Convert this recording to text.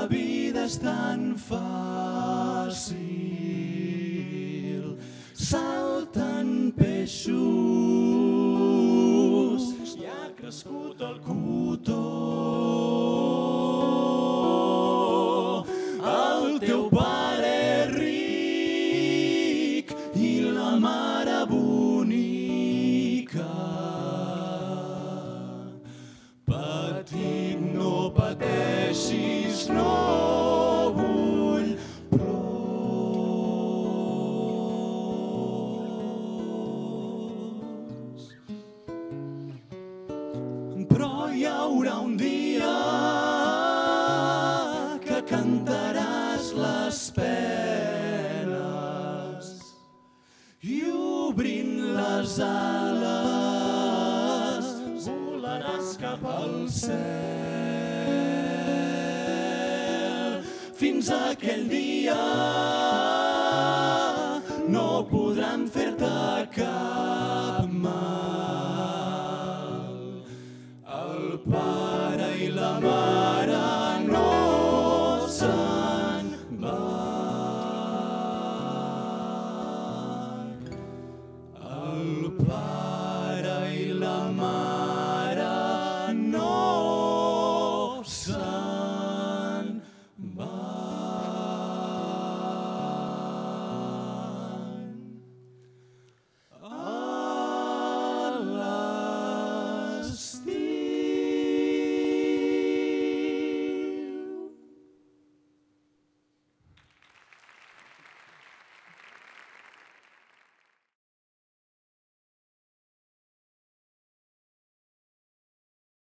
la vida és tan fàcil. Salten peixos i ha crescut el cotó. El teu pare és ric i la mare bonica. Petit, no pateixis, no vull plors. Però hi haurà un dia que cantaràs les penes i obrint les ales volaràs cap al cel. Fins aquell dia